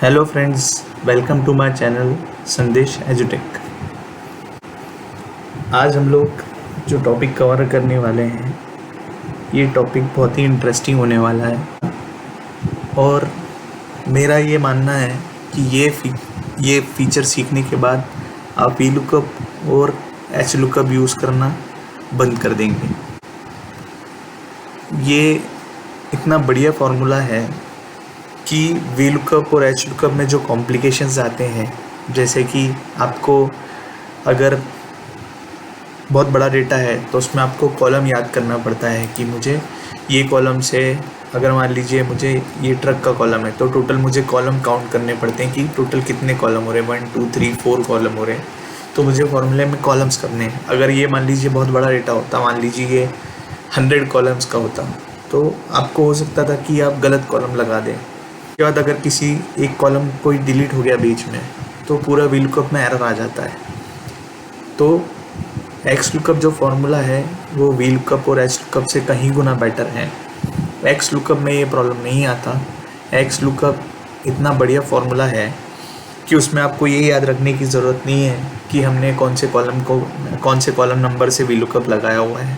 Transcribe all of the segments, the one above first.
Hello friends, welcome to my channel Sandesh एजुटेक। आज हम लोग जो टॉपिक कवर करने वाले हैं ये टॉपिक बहुत ही इंटरेस्टिंग होने वाला है और मेरा ये मानना है कि ये फीचर सीखने के बाद आप वी लुकअप और एच लुकअप यूज़ करना बंद कर देंगे। ये इतना बढ़िया फार्मूला है कि वी लुकअप और एच लुकअप में जो कॉम्प्लिकेशंस आते हैं, जैसे कि आपको अगर बहुत बड़ा डेटा है तो उसमें आपको कॉलम याद करना पड़ता है कि मुझे ये कॉलम से, अगर मान लीजिए मुझे ये ट्रक का कॉलम है तो टोटल मुझे कॉलम काउंट करने पड़ते हैं कि टोटल कितने कॉलम हो रहे हैं, 1 2 3 4 कॉलम हो रहे हैं, तो मुझे फॉर्मूले में कॉलम्स करने हैं। अगर ये मान लीजिए बहुत बड़ा डेटा होता, मान लीजिए ये 100 कॉलम्स का होता, तो आपको हो सकता था कि आप गलत कॉलम लगा दें। उसके बाद अगर किसी एक कॉलम कोई डिलीट हो गया बीच में तो पूरा वी लुकअप में एरर आ जाता है। तो एक्स लुकअप जो फॉर्मूला है वो वी लुकअप और एच लुकअप से कहीं गुना बेटर है। एक्स लुकअप में ये प्रॉब्लम नहीं आता। एक्स लुकअप इतना बढ़िया फॉर्मूला है कि उसमें आपको ये याद रखने की ज़रूरत नहीं है कि हमने कौन से कॉलम नंबर से वी लुकअप लगाया हुआ है।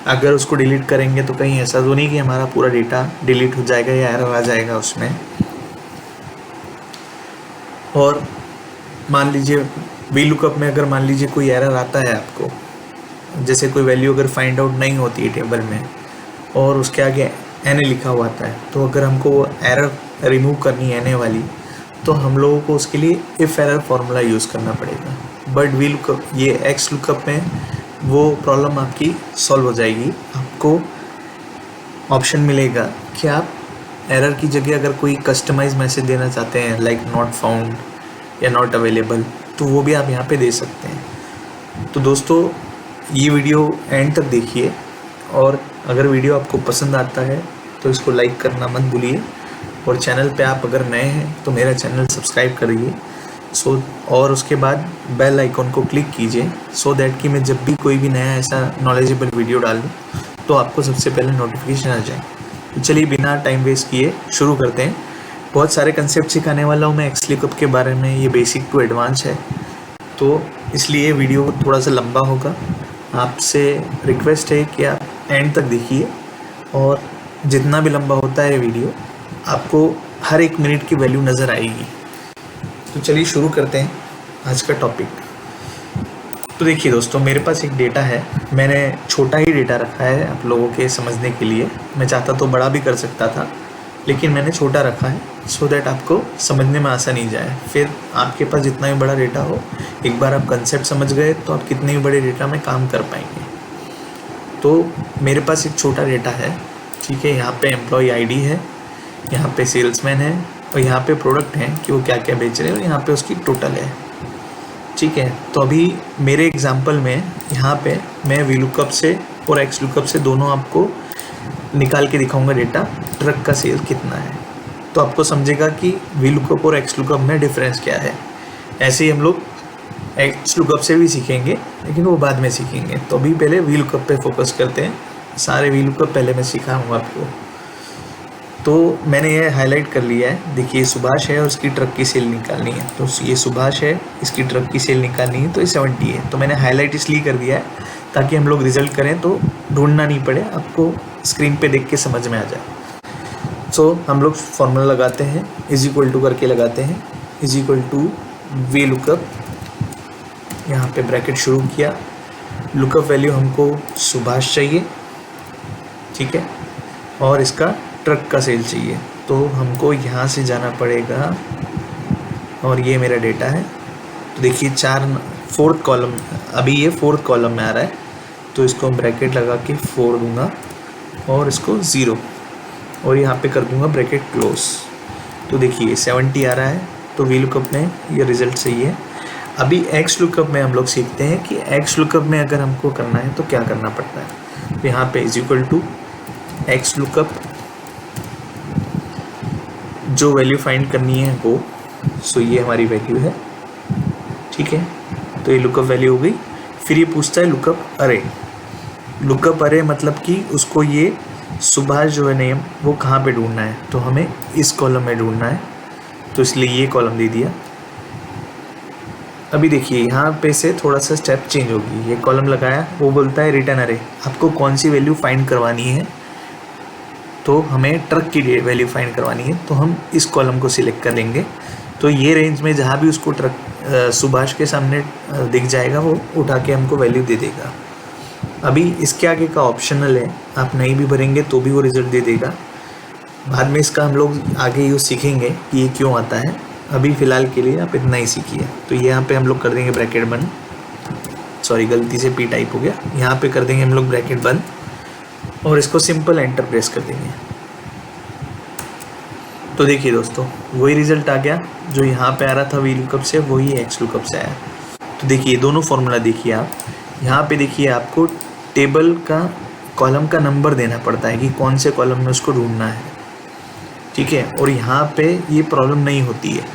अगर उसको डिलीट करेंगे तो कहीं ऐसा तो नहीं कि हमारा पूरा डेटा डिलीट हो जाएगा या एरर आ जाएगा उसमें। और मान लीजिए वी लुकअप में अगर मान लीजिए कोई एरर आता है आपको, जैसे कोई वैल्यू अगर फाइंड आउट नहीं होती है टेबल में और उसके आगे एन लिखा हुआ आता है, तो अगर हमको वो एरर रिमूव करनी है एन वाली, तो हम लोगों को उसके लिए इफ़ एरर फार्मूला यूज़ करना पड़ेगा। बट वी लुकअप, ये एक्स लुकअप में वो प्रॉब्लम आपकी सॉल्व हो जाएगी। आपको ऑप्शन मिलेगा कि आप एरर की जगह अगर कोई कस्टमाइज मैसेज देना चाहते हैं लाइक नॉट फाउंड या नॉट अवेलेबल, तो वो भी आप यहाँ पे दे सकते हैं। तो दोस्तों, ये वीडियो एंड तक देखिए और अगर वीडियो आपको पसंद आता है तो इसको लाइक करना मत भूलिए और चैनल पे आप अगर नए हैं तो मेरा चैनल सब्सक्राइब करिए। और उसके बाद बेल आइकॉन को क्लिक कीजिए सो दैट कि मैं जब भी कोई भी नया ऐसा नॉलेजेबल वीडियो डालूँ तो आपको सबसे पहले नोटिफिकेशन आ जाए। तो चलिए बिना टाइम वेस्ट किए शुरू करते हैं। बहुत सारे कंसेप्ट सिखाने वाला हूँ मैं एक्स लुकअप के बारे में, ये बेसिक टू एडवांस है, तो इसलिए वीडियो थोड़ा सा लंबा होगा। आपसे रिक्वेस्ट है कि आप एंड तक देखिए और जितना भी लंबा होता है वीडियो आपको हर एक मिनट की वैल्यू नज़र आएगी। तो चलिए शुरू करते हैं आज का टॉपिक। तो देखिए दोस्तों, मेरे पास एक डेटा है। मैंने छोटा ही डेटा रखा है आप लोगों के समझने के लिए। मैं चाहता तो बड़ा भी कर सकता था, लेकिन मैंने छोटा रखा है सो दैट आपको समझने में आसानी जाए। फिर आपके पास जितना भी बड़ा डेटा हो, एक बार आप कंसेप्ट समझ गए तो आप कितने भी बड़े डेटा में काम कर पाएंगे। तो मेरे पास एक छोटा डेटा है, ठीक है। यहाँ पे एम्प्लॉय आईडी है, यहाँ पे सेल्समैन है और यहाँ पे प्रोडक्ट है कि वो क्या क्या बेच रहे हैं और यहाँ पे उसकी टोटल है, ठीक है। तो अभी मेरे एग्जांपल में यहाँ पे मैं वी लुकअप से और एक्स लुकअप से दोनों आपको निकाल के दिखाऊंगा डेटा, ट्रक का सेल कितना है, तो आपको समझेगा कि वी लुकअप और एक्स लुकअप में डिफरेंस क्या है। ऐसे ही हम लोग एक्स लुकअप से भी सीखेंगे, लेकिन वो बाद में सीखेंगे। तो अभी पहले वी लुकअप पे फोकस करते हैं। सारे वी लुकअप पहले मैं सिखाऊंगा आपको। तो मैंने ये हाईलाइट कर लिया है। देखिए, सुभाष है और उसकी ट्रक की सेल निकालनी है, तो ये सुभाष है, इसकी ट्रक की सेल निकालनी है, तो ये 70 है। तो मैंने हाईलाइट इसलिए कर दिया है ताकि हम लोग रिजल्ट करें तो ढूंढना नहीं पड़े, आपको स्क्रीन पे देख के समझ में आ जाए। सो हम लोग फॉर्मूला लगाते हैं, इज इक्वल टू करके लगाते हैं, is equal to V lookup. यहाँ पे ब्रैकेट शुरू किया, लुकअप वैल्यू हमको सुभाष चाहिए, ठीक है, और इसका ट्रक का सेल चाहिए। तो हमको यहाँ से जाना पड़ेगा और ये मेरा डेटा है। तो देखिए फोर्थ कॉलम, अभी ये फोर्थ कॉलम में आ रहा है, तो इसको ब्रैकेट लगा के 4 दूंगा और इसको 0 और यहाँ पे कर दूंगा ब्रैकेट क्लोज। तो देखिए 70 आ रहा है, तो वी लुकअप में ये रिज़ल्ट सही है। अभी एक्स लुकअप में हम लोग सीखते हैं कि एक्स लुकअप में अगर हमको करना है तो क्या करना पड़ता है। तो यहाँ पे is equal to X lookup, जो वैल्यू फाइंड करनी है वो, सो ये हमारी वैल्यू है, ठीक है। तो ये लुकअप वैल्यू हो गई। फिर ये पूछता है लुकअप अरे। लुकअप अरे मतलब कि उसको ये सुभाष जो है नेम, वो कहाँ पे ढूंढना है, तो हमें इस कॉलम में ढूंढना है। तो इसलिए ये कॉलम दे दिया। अभी देखिए यहाँ पे से थोड़ा सा स्टेप चेंज होगी। ये कॉलम लगाया, वो बोलता है रिटर्न अरे, आपको कौन सी वैल्यू फाइंड करवानी है, तो हमें ट्रक की वैल्यू फाइंड करवानी है, तो हम इस कॉलम को सिलेक्ट कर लेंगे। तो ये रेंज में जहाँ भी उसको ट्रक सुभाष के सामने दिख जाएगा वो उठा के हमको वैल्यू दे देगा। अभी इसके आगे का ऑप्शनल है, आप नहीं भी भरेंगे तो भी वो रिज़ल्ट दे देगा। बाद में इसका हम लोग आगे यूज़ सीखेंगे कि ये क्यों आता है। अभी फ़िलहाल के लिए आप इतना ही सीखिए। तो यहाँ पे हम लोग कर देंगे ब्रैकेट बंद, सॉरी गलती से पी टाइप हो गया, यहाँ पे कर देंगे हम लोग ब्रैकेट बंद और इसको सिंपल एंटर प्रेस कर देंगे। तो देखिए दोस्तों, वही रिज़ल्ट आ गया जो यहाँ पे आ रहा था वी लुकअप से, वही एक्स लुकअप से आया। तो देखिए दोनों फॉर्मूला देखिए आप, यहाँ पे देखिए आपको टेबल का कॉलम का नंबर देना पड़ता है कि कौन से कॉलम में उसको ढूंढना है, ठीक है। और यहाँ पे ये प्रॉब्लम नहीं होती है।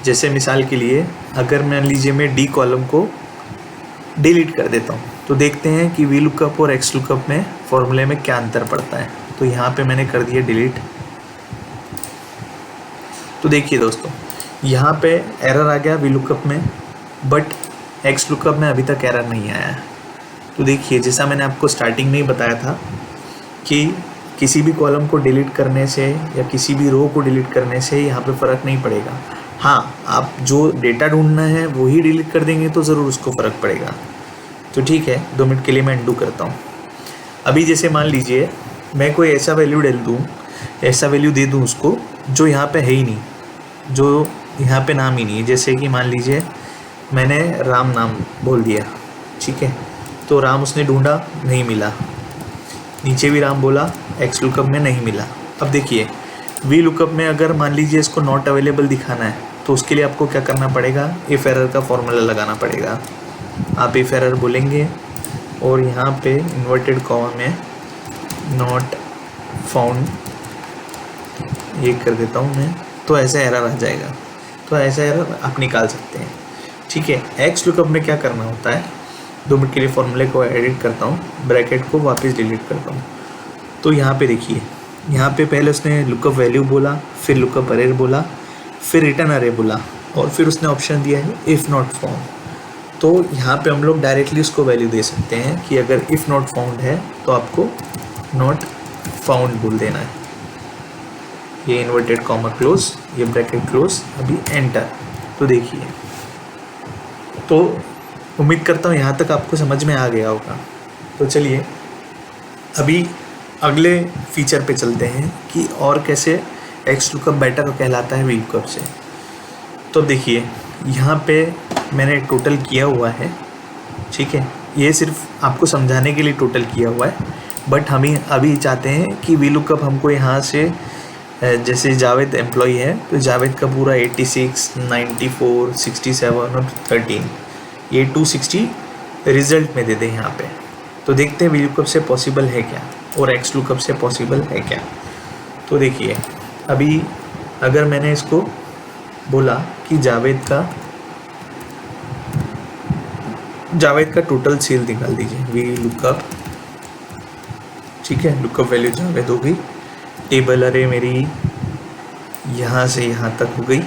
जैसे मिसाल के लिए अगर मान लीजिए मैं डी कॉलम को डिलीट कर देता हूँ, तो देखते हैं कि वी लुकअप और एक्स लुकअप में फॉर्मूले में क्या अंतर पड़ता है। तो यहाँ पे मैंने कर दिया डिलीट। तो देखिए दोस्तों, यहाँ पे एरर आ गया वी लुकअप में, बट एक्स लुकअप में अभी तक एरर नहीं आया है। तो देखिए जैसा मैंने आपको स्टार्टिंग में ही बताया था कि किसी भी कॉलम को डिलीट करने से या किसी भी रो को डिलीट करने से यहाँ पे फ़र्क नहीं पड़ेगा। हाँ, आप जो डेटा ढूंढना है वही डिलीट कर देंगे तो ज़रूर उसको फ़र्क पड़ेगा। तो ठीक है, 2 मिनट के लिए मैं अनडू करता हूँ। अभी जैसे मान लीजिए मैं कोई ऐसा वैल्यू डाल दूँ, ऐसा वैल्यू दे दूँ उसको जो यहाँ पे है ही नहीं, जो यहाँ पे नाम ही नहीं है। जैसे कि मान लीजिए मैंने राम नाम बोल दिया, ठीक है, तो राम उसने ढूंढा, नहीं मिला। नीचे भी राम बोला, एक्स लुकअप में नहीं मिला। अब देखिए वी लुकअप में अगर मान लीजिए इसको नॉट अवेलेबल दिखाना है, तो उसके लिए आपको क्या करना पड़ेगा, इफ एरर का फॉर्मूला लगाना पड़ेगा। आप इफ एरर बोलेंगे और यहाँ पे इन्वर्टेड कॉमा में नॉट फाउंड ये कर देता हूँ मैं, तो ऐसा एरर आ जाएगा। तो ऐसा एरर आप निकाल सकते हैं, ठीक है। एक्स लुकअप में क्या करना होता है, 2 मिनट के लिए फॉर्मूले को एडिट करता हूँ, ब्रैकेट को वापस डिलीट करता हूँ। तो यहाँ पे देखिए, यहाँ पे पहले उसने लुकअप वैल्यू बोला, फिर लुकअप अरे बोला, फिर रिटर्न अरे बोला, और फिर उसने ऑप्शन दिया है इफ़ नॉट फाउंड। तो यहाँ पे हम लोग डायरेक्टली उसको वैल्यू दे सकते हैं कि अगर इफ़ नॉट फाउंड है तो आपको नॉट फाउंड बोल देना है। ये इन्वर्टेड कॉमा क्लोज, ये ब्रैकेट क्लोज, अभी एंटर। तो देखिए, तो उम्मीद करता हूँ यहाँ तक आपको समझ में आ गया होगा। तो चलिए अभी अगले फीचर पे चलते हैं कि और कैसे एक्स लुकअप बेटर कहलाता है वी लुकअप से। तो देखिए यहाँ पे मैंने टोटल किया हुआ है, ठीक है, ये सिर्फ आपको समझाने के लिए टोटल किया हुआ है। बट हम अभी चाहते हैं कि वी लुकअप हमको यहाँ से, जैसे जावेद एम्प्लॉई है तो जावेद का पूरा 86, 94, 67 और 13, ये 260 रिजल्ट में दे दें यहाँ पे। तो देखते हैं वी लुकअप से पॉसिबल है क्या और एक्स लुकअप से पॉसिबल है क्या। तो देखिए अभी अगर मैंने इसको बोला कि जावेद का टोटल सेल निकाल दीजिए, वी लुकअप, ठीक है, लुकअप वैल्यू जावेद हो गई, टेबल अरे मेरी यहाँ से यहाँ तक हो गई,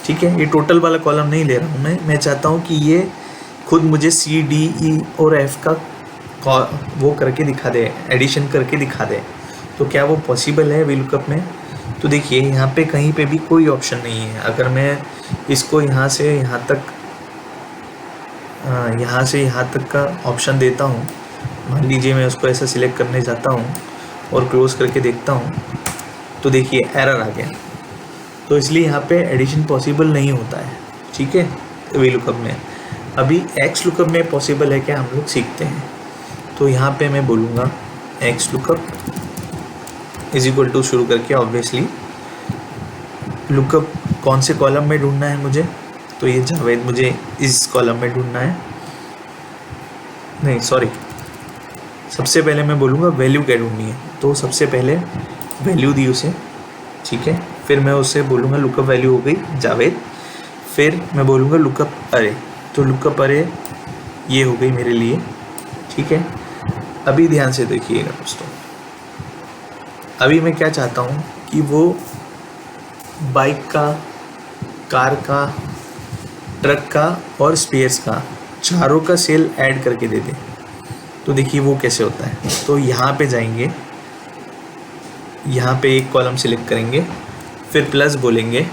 ठीक है। ये टोटल वाला कॉलम नहीं ले रहा हूँ मैं चाहता हूँ कि ये खुद मुझे सी डी ई और एफ का वो करके दिखा दे, एडिशन करके दिखा दे। तो क्या वो पॉसिबल है वी लुकअप में? तो देखिए यहाँ पे कहीं पे भी कोई ऑप्शन नहीं है। अगर मैं इसको यहाँ से यहाँ तक का ऑप्शन देता हूँ, मान लीजिए मैं उसको ऐसा सिलेक्ट करने जाता हूँ और क्लोज करके देखता हूँ, तो देखिए एरर आ गया। तो इसलिए यहाँ पे एडिशन पॉसिबल नहीं होता है, ठीक है, वी लुकअप में। अभी एक्स लुकअप में पॉसिबल है क्या, हम लोग सीखते हैं। तो यहाँ पे मैं बोलूँगा X lookup is equal to शुरू करके ऑब्वियसली लुकअप कौन से कॉलम में ढूंढना है मुझे, तो ये जावेद मुझे इस कॉलम में ढूंढना है, नहीं सॉरी, सबसे पहले मैं बोलूँगा वैल्यू क्या ढूंढनी है। तो सबसे पहले वैल्यू दी उसे, ठीक है, फिर मैं उससे बोलूँगा लुकअप वैल्यू हो गई जावेद, फिर मैं बोलूँगा लुकअप अरे, तो लुकअप अरे ये हो गई मेरे लिए, ठीक है। अभी ध्यान से देखिएगा दोस्तों, अभी मैं क्या चाहता हूँ कि वो बाइक का, कार का, ट्रक का और स्पेयर्स का, चारों का सेल ऐड करके दे दे। तो देखिए वो कैसे होता है। तो यहाँ पे जाएंगे, यहाँ पे एक कॉलम सिलेक्ट करेंगे, फिर प्लस बोलेंगे,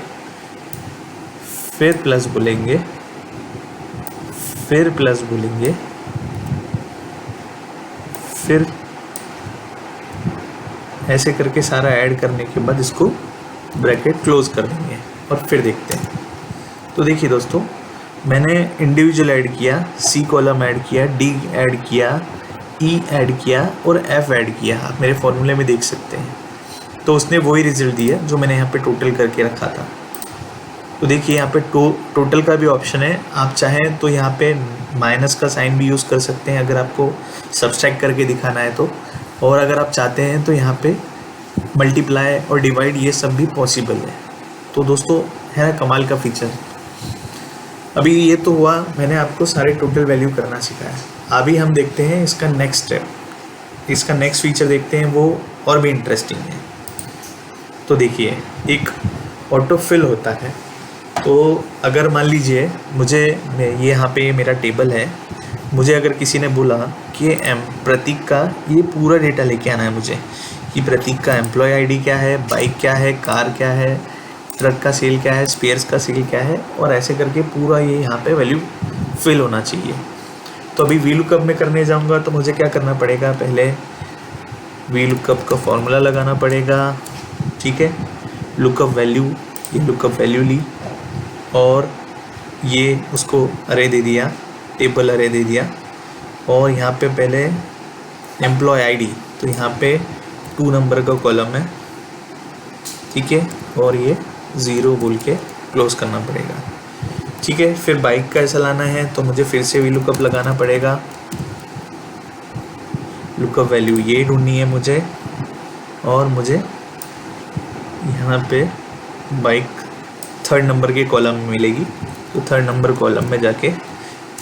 फिर प्लस बोलेंगे, फिर प्लस बोलेंगे, फिर ऐसे करके सारा ऐड करने के बाद इसको ब्रैकेट क्लोज कर देंगे और फिर देखते हैं। तो देखिए दोस्तों, मैंने इंडिविजुअल ऐड किया, सी कॉलम ऐड किया, डी ऐड किया, ई ऐड किया और एफ ऐड किया। आप मेरे फॉर्मूले में देख सकते हैं। तो उसने वही रिजल्ट दिया जो मैंने यहाँ पे टोटल करके रखा था। तो देखिए यहाँ पे टोटल का भी ऑप्शन है। आप चाहें तो यहाँ पे माइनस का साइन भी यूज़ कर सकते हैं अगर आपको सब्सट्रैक्ट करके दिखाना है तो, और अगर आप चाहते हैं तो यहाँ पे मल्टीप्लाई और डिवाइड ये सब भी पॉसिबल है। तो दोस्तों है ना कमाल का फीचर। अभी ये तो हुआ, मैंने आपको सारे टोटल वैल्यू करना सिखाया। अभी हम देखते हैं इसका नेक्स्ट स्टेप, इसका नेक्स्ट फीचर देखते हैं, वो और भी इंटरेस्टिंग है। तो देखिए एक ऑटो फिल होता है। तो अगर मान लीजिए मुझे, ये यहाँ पे मेरा टेबल है, मुझे अगर किसी ने बोला कि प्रतीक का ये पूरा डेटा लेके आना है मुझे, कि प्रतीक का एम्प्लॉय आईडी क्या है, बाइक क्या है, कार क्या है, ट्रक का सेल क्या है, स्पेयर्स का सेल क्या है, और ऐसे करके पूरा ये यहाँ पे वैल्यू फिल होना चाहिए। तो अभी वी लुकअप में करने जाऊँगा तो मुझे क्या करना पड़ेगा, पहले वी लुकअप का फॉर्मूला लगाना पड़ेगा। ठीक है, लुकअप वैल्यू, ये लुकअप वैल्यू ली और ये उसको अरे दे दिया, टेबल अरे दे दिया, और यहाँ पे पहले एम्प्लॉय आईडी, तो यहाँ पे 2 नंबर का कॉलम है। ठीक है, और ये 0 बोल के क्लोज करना पड़ेगा। ठीक है, फिर बाइक का ऐसा लाना है तो मुझे फिर से वी लुकअप लगाना पड़ेगा। लुकअप वैल्यू ये ढूंढनी है मुझे, और मुझे यहाँ पे बाइक 3rd नंबर के कॉलम में मिलेगी, तो 3rd नंबर कॉलम में जाके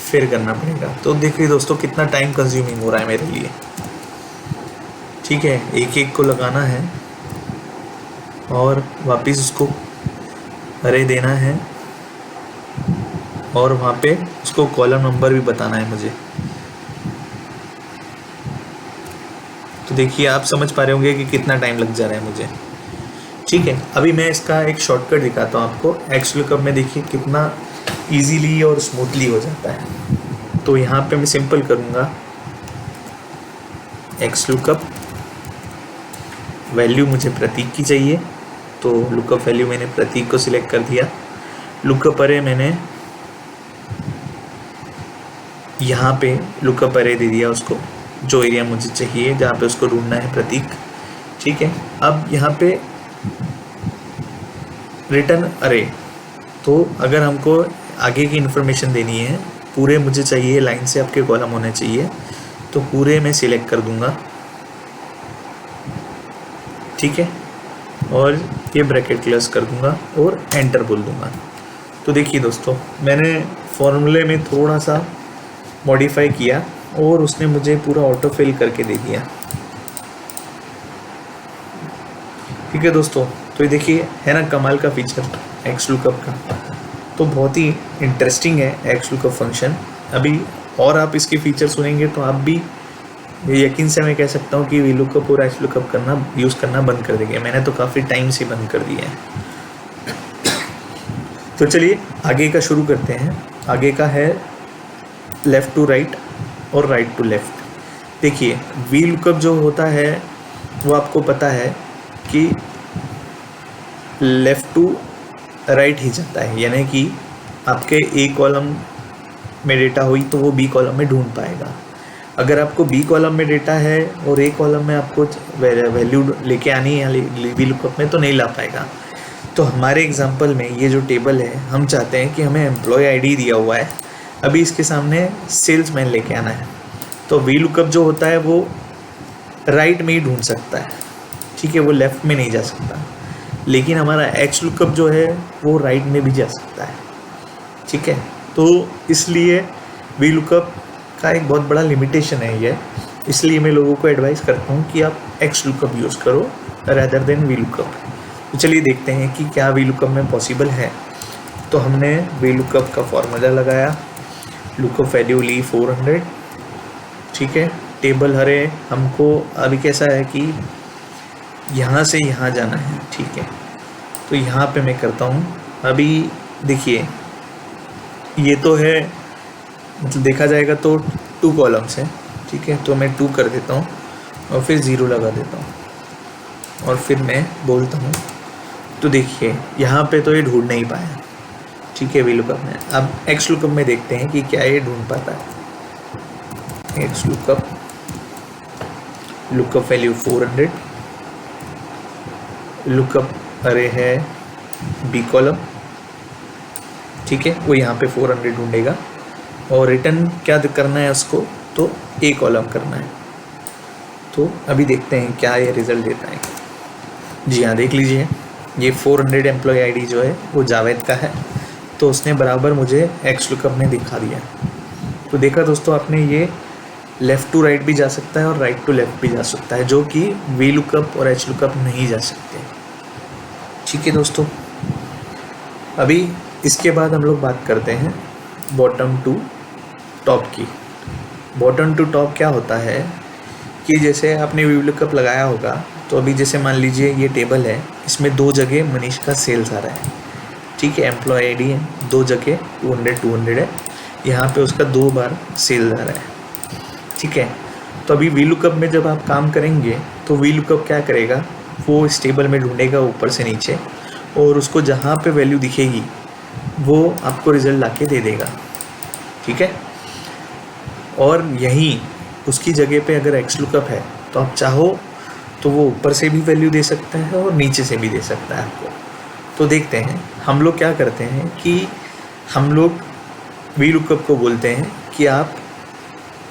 फिर करना पड़ेगा। तो देखिए दोस्तों कितना टाइम कंज्यूमिंग हो रहा है मेरे लिए। ठीक है, एक एक को लगाना है और वापस उसको अरे देना है, और वहाँ पे उसको कॉलम नंबर भी बताना है मुझे। तो देखिए आप समझ पा रहे होंगे कि कितना टाइम लग जा रहा है मुझे। ठीक है, अभी मैं इसका एक शॉर्टकट दिखाता हूँ आपको। एक्स लुकअप में देखिए कितना इजीली और स्मूथली हो जाता है। तो यहाँ पे मैं सिंपल करूँगा, एक्स लुकअप वैल्यू मुझे प्रतीक की चाहिए, तो लुकअप वैल्यू मैंने प्रतीक को सिलेक्ट कर दिया। लुकअप अरे मैंने यहाँ पे लुकअप अरे दे दिया उसको, जो एरिया मुझे चाहिए जहाँ पे उसको ढूंढना है प्रतीक। ठीक है, अब यहाँ पे रिटर्न अरे, तो अगर हमको आगे की इन्फॉर्मेशन देनी है, पूरे मुझे चाहिए लाइन से आपके कॉलम होने चाहिए, तो पूरे मैं सिलेक्ट कर दूंगा। ठीक है, और ये ब्रैकेट क्लोज कर दूंगा और एंटर बोल दूंगा। तो देखिए दोस्तों, मैंने फॉर्मूले में थोड़ा सा मॉडिफाई किया और उसने मुझे पूरा ऑटो फिल करके दे दिया। ठीक है दोस्तों, तो ये देखिए है ना कमाल का फीचर एक्स लुकअप का। तो बहुत ही इंटरेस्टिंग है एक्स लुकअप फंक्शन। अभी और आप इसके फीचर सुनेंगे तो आप भी यकीन से मैं कह सकता हूँ कि वी लुकअप और एक्स लुकअप करना यूज़ करना बंद कर देंगे। मैंने तो काफ़ी टाइम से बंद कर दिया है। तो चलिए आगे का शुरू करते हैं। आगे का है लेफ़्ट टू राइट और राइट टू लेफ़्ट। देखिए वी लुकअप जो होता है वो आपको पता है कि लेफ़्ट टू राइट ही जाता है, यानी कि आपके ए कॉलम में डेटा हुई तो वो बी कॉलम में ढूंढ पाएगा। अगर आपको बी कॉलम में डेटा है और ए कॉलम में आपको वैल्यू लेके आनी है वी लुकअप में, तो नहीं ला पाएगा। तो हमारे एग्जांपल में ये जो टेबल है, हम चाहते हैं कि हमें एम्प्लॉय आईडी दिया हुआ है, अभी इसके सामने सेल्समैन लेके आना है, तो वी लुकअप जो होता है वो राइट में ही ढूंढ सकता है। ठीक है, वो लेफ़्ट में नहीं जा सकता। लेकिन हमारा एक्स लुकअप जो है वो राइट में भी जा सकता है। ठीक है, तो इसलिए वी लुकअप का एक बहुत बड़ा लिमिटेशन है ये। इसलिए मैं लोगों को एडवाइस करता हूँ कि आप एक्स लुकअप यूज़ करो रादर देन वी लुकअप। तो चलिए देखते हैं कि क्या वी लुकअप में पॉसिबल है। तो हमने वी लुकअप का फॉर्मूला लगाया, लुकअप वैल्यू ली 400, ठीक है। टेबल हरे हमको अभी कैसा है कि यहाँ से यहाँ जाना है, ठीक है। तो यहाँ पे मैं करता हूँ। अभी देखिए ये तो है, मतलब देखा जाएगा तो 2 कॉलम्स हैं, ठीक है। तो मैं 2 कर देता हूँ और फिर 0 लगा देता हूँ और फिर मैं बोलता हूँ। तो देखिए यहाँ पे तो ये ढूंढ नहीं पाया, ठीक है, वी लुकअप में। अब एक्स लुकअप में देखते हैं कि क्या ये ढूंढ पाता है। X lookup, lookup value 400, lookup अरे है बी कॉलम, ठीक है। वो यहाँ पे 400 ढूंढेगा और रिटर्न क्या करना है उसको, तो ए कॉलम करना है। तो अभी देखते हैं क्या ये रिज़ल्ट देता है। जी हाँ, देख लीजिए ये 400 एम्प्लॉय आईडी जो है वो जावेद का है, तो उसने बराबर मुझे एक्स लुकअप में दिखा दिया। तो देखा दोस्तों आपने, ये लेफ़्ट टू राइट भी जा सकता है और राइट टू लेफ़्ट भी जा सकता है, जो कि वी लुकअप और एच लुकअप नहीं जा सकते, ठीक है दोस्तों। अभी इसके बाद हम लोग बात करते हैं बॉटम टू टॉप की। बॉटम टू टॉप क्या होता है कि जैसे आपने वी लुकअप लगाया होगा, तो अभी जैसे मान लीजिए ये टेबल है, इसमें 2 जगह मनीष का सेल्स आ रहा है, ठीक है। एम्प्लॉय आईडी है, 2 जगह 200 है, यहाँ पे उसका 2 बार सेल्स आ रहा है, ठीक है। तो अभी वी लुकअप में जब आप काम करेंगे तो वी लुकअप क्या करेगा, वो इस टेबल में ढूंढेगा ऊपर से नीचे, और उसको जहाँ पे वैल्यू दिखेगी वो आपको रिज़ल्ट ला के दे देगा, ठीक है। और यहीं उसकी जगह पे अगर एक्स लुकअप है तो आप चाहो तो वो ऊपर से भी वैल्यू दे सकता है और नीचे से भी दे सकता है आपको। तो देखते हैं हम लोग क्या करते हैं कि हम लोग वी लुकअप को बोलते हैं कि आप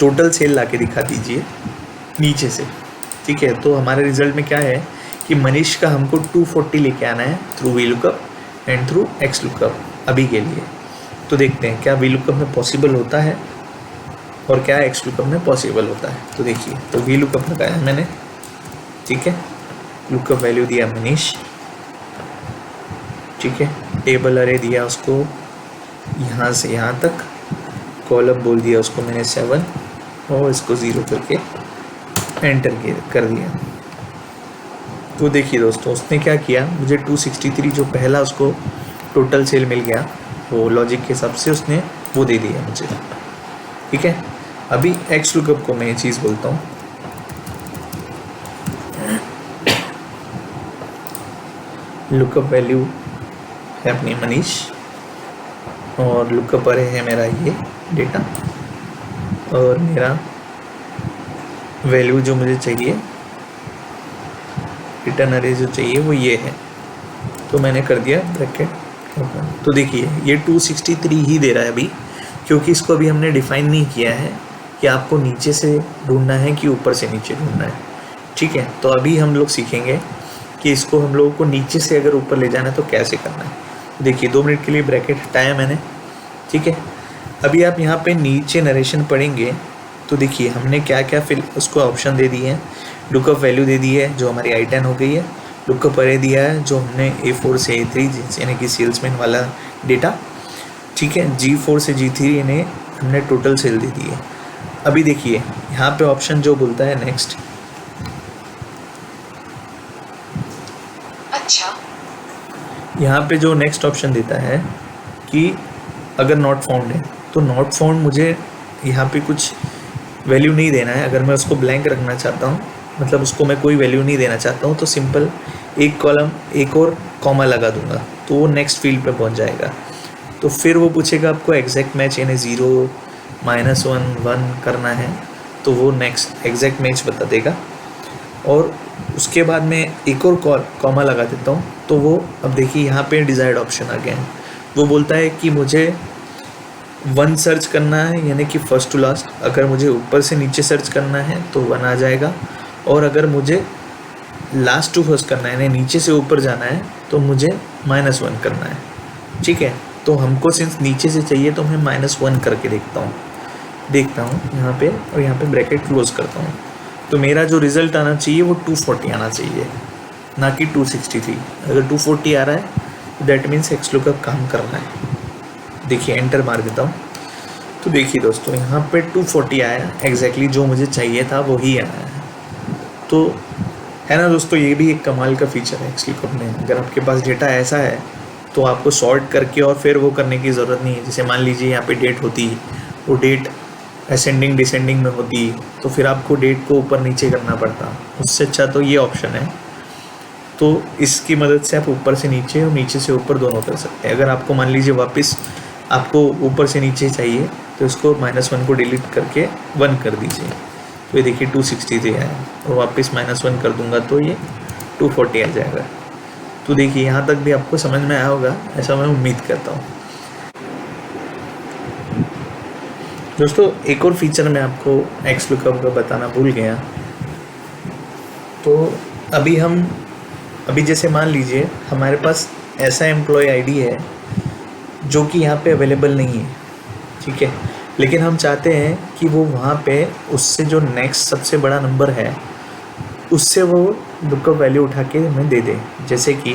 टोटल सेल ला के दिखा दीजिए नीचे से, ठीक है। तो हमारे रिज़ल्ट में क्या है कि मनीष का हमको 240 लेके आना है through V lookup and through x lookup अभी के लिए। तो देखते हैं क्या वी लुकअप में पॉसिबल होता है और क्या एक्स लुकअप में पॉसिबल होता है। तो देखिए, तो वी लुकअप लगाया मैंने, ठीक है। लुकअप वैल्यू दिया मनीष, ठीक है। टेबल अरे दिया उसको यहाँ से यहाँ तक, कॉलम बोल दिया उसको मैंने 7 और इसको 0 करके एंटर कर दिया। तो देखिए दोस्तों उसने क्या किया, मुझे 263 जो पहला उसको टोटल सेल मिल गया, वो लॉजिक के हिसाब से उसने वो दे दिया मुझे, ठीक है। अभी एक्स लुकअप को मैं ये चीज़ बोलता हूँ, लुकअप वैल्यू है अपनी मनीष और लुकअप अरे है मेरा ये डेटा, और मेरा वैल्यू जो मुझे चाहिए, रिटर्न अरे जो चाहिए वो ये है। तो मैंने कर दिया ब्रैकेट। तो देखिए ये 263 ही दे रहा है अभी, क्योंकि इसको अभी हमने डिफाइन नहीं किया है कि आपको नीचे से ढूंढना है कि ऊपर से नीचे ढूंढना है, ठीक है। तो अभी हम लोग सीखेंगे कि इसको हम लोगों को नीचे से अगर ऊपर ले जाना है तो कैसे करना है। देखिए 2 मिनट के लिए ब्रैकेट हटाया मैंने, ठीक है। अभी आप यहाँ पे नीचे नरेशन पढ़ेंगे तो देखिए हमने क्या क्या फिल उसको ऑप्शन दे दिए हैं। लुकअप वैल्यू दे दी है जो हमारी I10 हो गई है, लुकअप अरे दिया है जो हमने A4 से A3 यानी कि सेल्समैन वाला डेटा, ठीक है। G4 से G3 इन्हें हमने टोटल सेल दे दी है। अभी देखिए यहाँ पे ऑप्शन जो बोलता है नेक्स्ट, अच्छा, यहाँ पे जो नेक्स्ट ऑप्शन देता है कि अगर नॉट फाउंड है, तो नॉट फाउंड मुझे यहाँ पे कुछ वैल्यू नहीं देना है। अगर मैं उसको ब्लैंक रखना चाहता हूँ, मतलब उसको मैं कोई वैल्यू नहीं देना चाहता हूँ, तो सिंपल एक कॉलम एक और कॉमा लगा दूंगा तो वो नेक्स्ट फील्ड पे पहुँच जाएगा। तो फिर वो पूछेगा आपको एग्जैक्ट मैच यानी 0, -1, 1 करना है, तो वो नेक्स्ट एग्जैक्ट मैच बता देगा। और उसके बाद में एक और कॉमा लगा देता हूँ, तो वो अब देखिए यहाँ पे डिज़ायर्ड ऑप्शन आ गया है। वो बोलता है कि मुझे 1 सर्च करना है यानी कि फर्स्ट टू लास्ट, अगर मुझे ऊपर से नीचे सर्च करना है तो 1 आ जाएगा, और अगर मुझे लास्ट टू फर्स्ट करना है यानी नीचे से ऊपर जाना है तो मुझे -1 करना है, ठीक है। तो हमको सिंस नीचे से चाहिए तो मैं -1 करके देखता हूँ यहाँ पे, और यहाँ पे ब्रैकेट क्लोज करता हूँ। तो मेरा जो रिज़ल्ट आना चाहिए वो 240 आना चाहिए, ना कि 263। अगर 240 आ रहा है तो दैट मीन्स एक्स लुकअप काम कर रहा है। देखिए एंटर मार देता हूँ तो देखिए दोस्तों यहाँ पे 240 आया, एग्जैक्टली जो मुझे चाहिए था वही आया है। तो है ना दोस्तों, ये भी एक कमाल का फीचर है एक्स लुकअप में। अगर आपके पास डेटा ऐसा है तो आपको सॉर्ट करके और फिर वो करने की ज़रूरत नहीं है। जैसे मान लीजिए यहाँ पे डेट होती, वो डेट असेंडिंग डिसेंडिंग में होती तो फिर आपको डेट को ऊपर नीचे करना पड़ता। उससे अच्छा तो ये ऑप्शन है, तो इसकी मदद से आप ऊपर से नीचे और नीचे से ऊपर दोनों कर सकते हैं। अगर आपको मान लीजिए वापस आपको ऊपर से नीचे चाहिए तो इसको -1 को डिलीट करके 1 कर दीजिए, तो ये देखिए 263 आया, और वापस -1 कर दूंगा तो ये 240 आ जाएगा। तो देखिए यहाँ तक भी आपको समझ में आया होगा, ऐसा मैं उम्मीद करता हूँ। दोस्तों एक और फीचर मैं आपको एक्स लुकअप का बताना भूल गया। तो अभी जैसे मान लीजिए हमारे पास ऐसा एम्प्लॉय आईडी है जो कि यहाँ पे अवेलेबल नहीं है, ठीक है, लेकिन हम चाहते हैं कि वो वहाँ पे उससे जो नेक्स्ट सबसे बड़ा नंबर है उससे वो लुकअप वैल्यू उठा के हमें दे दे। जैसे कि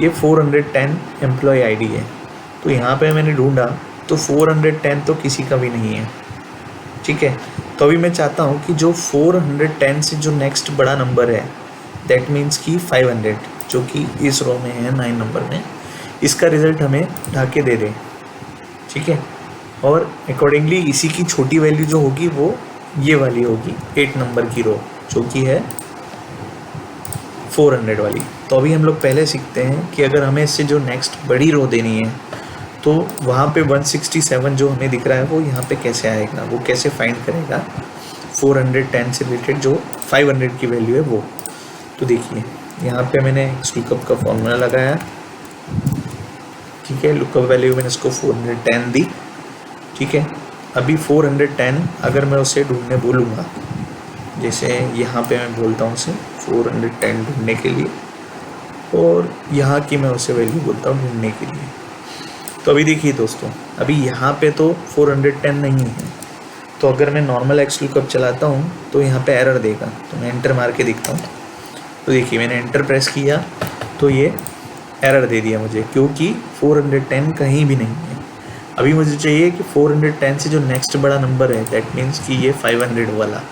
ये 410 एम्प्लॉय आईडी है, तो यहाँ पे मैंने ढूंढा तो 410 तो किसी का भी नहीं है, ठीक है। तो अभी मैं चाहता हूँ कि जो 410 से जो नेक्स्ट बड़ा नंबर है दैट मीन्स कि 500, जो कि इस रो में है 9 नंबर में, इसका रिज़ल्ट हमें उठा के दे दे, ठीक है। और अकॉर्डिंगली इसी की छोटी वैल्यू जो होगी वो ये वाली होगी 8 नंबर की रो, जो कि है 400 वाली। तो अभी हम लोग पहले सीखते हैं कि अगर हमें इससे जो नेक्स्ट बड़ी रो देनी है तो वहाँ पे 167 जो हमें दिख रहा है वो यहाँ पे कैसे आएगा, वो कैसे फाइंड करेगा 410 से रिलेटेड जो 500 की वैल्यू है वो। तो देखिए यहाँ पे मैंने एक्स लुकअप का फॉर्मूला लगाया, ठीक है, लुकअप वैल्यू मैंने इसको 410 दी, ठीक है। अभी 410 अगर मैं उसे ढूंढने बोलूँगा, जैसे यहाँ पे मैं बोलता हूँ उसे 410 ढूंढने के लिए, और यहाँ की मैं उसे वैल्यू बोलता हूँ ढूंढने के लिए। तो अभी देखिए दोस्तों, अभी यहाँ पे तो 410 नहीं है, तो अगर मैं नॉर्मल एक्स लुकअप चलाता हूँ तो यहाँ पे एरर देगा। तो मैं एंटर मार के दिखता हूँ, तो देखिए मैंने एंटर प्रेस किया तो ये एरर दे दिया मुझे, क्योंकि 410 कहीं भी नहीं है। अभी मुझे चाहिए कि 410 से जो नेक्स्ट बड़ा नंबर है दैट मीन्स कि ये 500 वाला,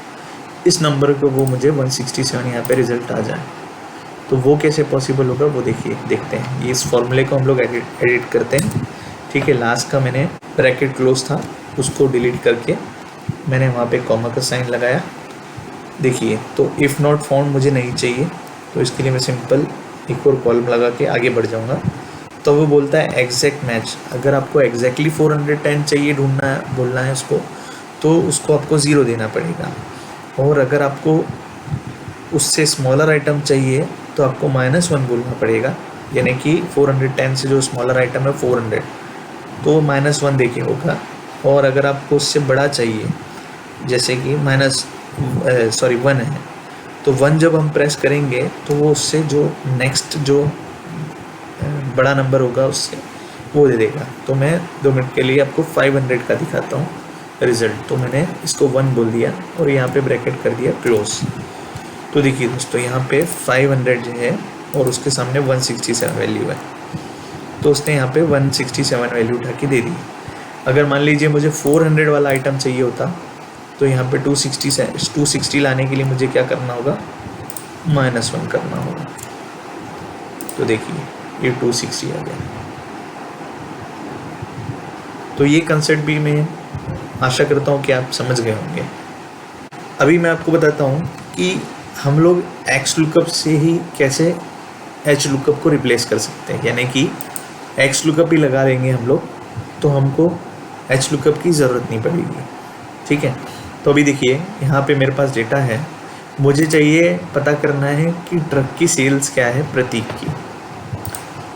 इस नंबर को वो मुझे 167 यहाँ पे रिजल्ट आ जाए। तो वो कैसे पॉसिबल होगा वो देखते हैं। ये इस फॉर्मूले को हम लोग एडिट करते हैं, ठीक है। लास्ट का मैंने ब्रैकेट क्लोज था उसको डिलीट करके मैंने वहाँ पे कॉमा का साइन लगाया। देखिए तो इफ़ नॉट फाउंड मुझे नहीं चाहिए, तो इसके लिए मैं सिंपल एक और कॉलम लगा के आगे बढ़ जाऊँगा। तो वो बोलता है एग्जैक्ट मैच। अगर आपको एग्जैक्टली 410 चाहिए ढूंढना है, बोलना है उसको, तो उसको आपको 0 देना पड़ेगा। और अगर आपको उससे स्मॉलर आइटम चाहिए तो आपको -1 बोलना पड़ेगा, यानी कि 410 से जो स्मॉलर आइटम है 400, तो -1 देके होगा। और अगर आपको उससे बड़ा चाहिए, जैसे कि 1 है, तो 1 जब हम प्रेस करेंगे तो वो उससे जो नेक्स्ट जो बड़ा नंबर होगा उससे वो दे देगा। तो मैं 2 मिनट के लिए आपको 500 का दिखाता हूँ रिज़ल्ट। तो मैंने इसको 1 बोल दिया और यहाँ पे ब्रैकेट कर दिया क्लोज। तो देखिए दोस्तों यहाँ पे 500 जो है और उसके सामने 167 वैल्यू है, तो उसने यहाँ पे 167 वैल्यू उठा के दे दी। अगर मान लीजिए मुझे 400 वाला आइटम चाहिए होता तो यहाँ पे 260 लाने के लिए मुझे क्या करना होगा, -1 करना होगा। तो देखिए ये 260 आ गया। तो ये कंसेप्ट भी मैं आशा करता हूँ कि आप समझ गए होंगे। अभी मैं आपको बताता हूँ कि हम लोग एक्स लुकअप से ही कैसे एच लुकअप को रिप्लेस कर सकते हैं, यानी कि एक्स लुकअप ही लगा लेंगे हम लोग तो हमको एच लुकअप की ज़रूरत नहीं पड़ेगी, ठीक है। तो अभी देखिए यहाँ पे मेरे पास डेटा है, मुझे चाहिए पता करना है कि ट्रक की सेल्स क्या है प्रतीक की,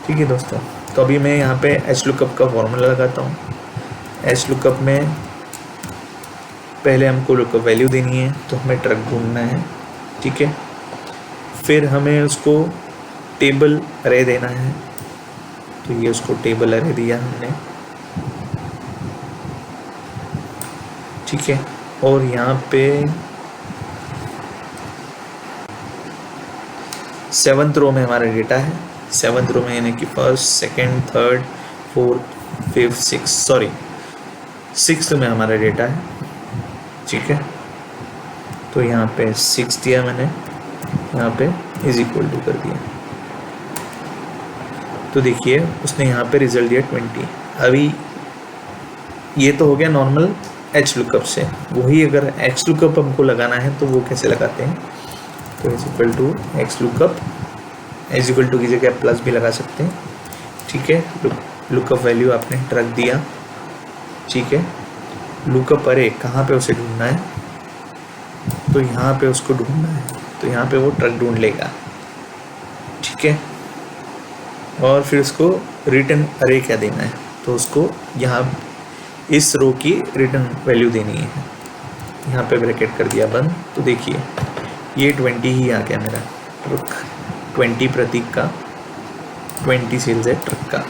ठीक है दोस्तों। तो अभी मैं यहाँ पे एच लुकअप का फॉर्मूला लगाता हूँ। एच लुकअप में पहले हमको लुकअप वैल्यू देनी है, तो हमें ट्रक ढूंढना है, ठीक है। फिर हमें उसको टेबल अरे देना है, तो ये उसको टेबल अरे दिया हमने, ठीक है। और यहाँ पे 7th रो में हमारा डेटा है, 7th रो में यानी कि first, second, third, fourth, fifth, sixth में हमारा डेटा है, ठीक है। तो यहाँ पे 6 दिया मैंने, यहाँ पे इज इक्वल टू कर दिया। तो देखिए उसने यहाँ पे रिजल्ट दिया 20। अभी ये तो हो गया नॉर्मल एच लुकअप से। वही अगर एक्स लुकअप हमको लगाना है तो वो कैसे लगाते हैं, तो is equal to X lookup, is equal to की जगह प्लस भी लगा सकते हैं, ठीक है। लुकअप वैल्यू आपने रख दिया, ठीक है। लुकअप अरे कहाँ पे उसे ढूंढना है, तो यहाँ पे उसको ढूंढना है, तो यहाँ पे वो ट्रक ढूंढ लेगा, ठीक है। और फिर उसको रिटर्न अरे क्या देना है, तो उसको यहाँ इस रो की रिटर्न वैल्यू देनी है। यहाँ पे ब्रैकेट कर दिया बंद। तो देखिए ये 20 ही आ गया मेरा ट्रक, 20 प्रतीक का 20 सेल्स है ट्रक का,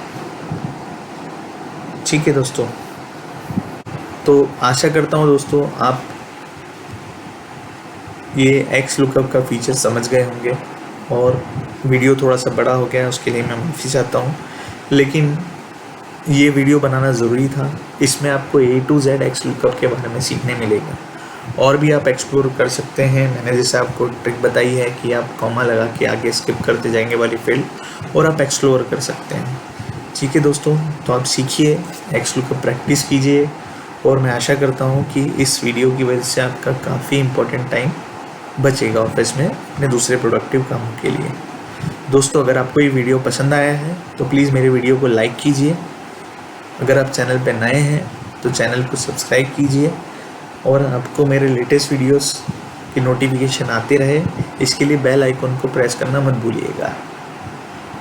ठीक है दोस्तों। तो आशा करता हूँ दोस्तों आप ये एक्स लुकअप का फीचर समझ गए होंगे। और वीडियो थोड़ा सा बड़ा हो गया है, उसके लिए मैं माफ़ी चाहता हूँ, लेकिन ये वीडियो बनाना ज़रूरी था। इसमें आपको A to Z x lookup के बारे में सीखने मिलेगा। और भी आप एक्सप्लोर कर सकते हैं। मैंने जैसे आपको ट्रिक बताई है कि आप कॉमा लगा के आगे स्किप करते जाएंगे वाली फील्ड, और आप एक्सप्लोर कर सकते हैं, ठीक है दोस्तों। तो आप सीखिए, एक्स लुकअप प्रैक्टिस कीजिए, और मैं आशा करता हूँ कि इस वीडियो की वजह से आपका काफ़ी इम्पोर्टेंट टाइम बचेगा ऑफिस में अपने दूसरे प्रोडक्टिव कामों के लिए। दोस्तों अगर आपको ये वीडियो पसंद आया है तो प्लीज़ मेरे वीडियो को लाइक कीजिए। अगर आप चैनल पर नए हैं तो चैनल को सब्सक्राइब कीजिए, और आपको मेरे लेटेस्ट वीडियोस की नोटिफिकेशन आते रहे इसके लिए बेल आइकन को प्रेस करना मत भूलिएगा।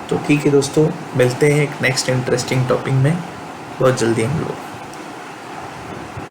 तो ठीक है दोस्तों, मिलते हैं एक नेक्स्ट इंटरेस्टिंग टॉपिक में बहुत जल्दी हम लोग।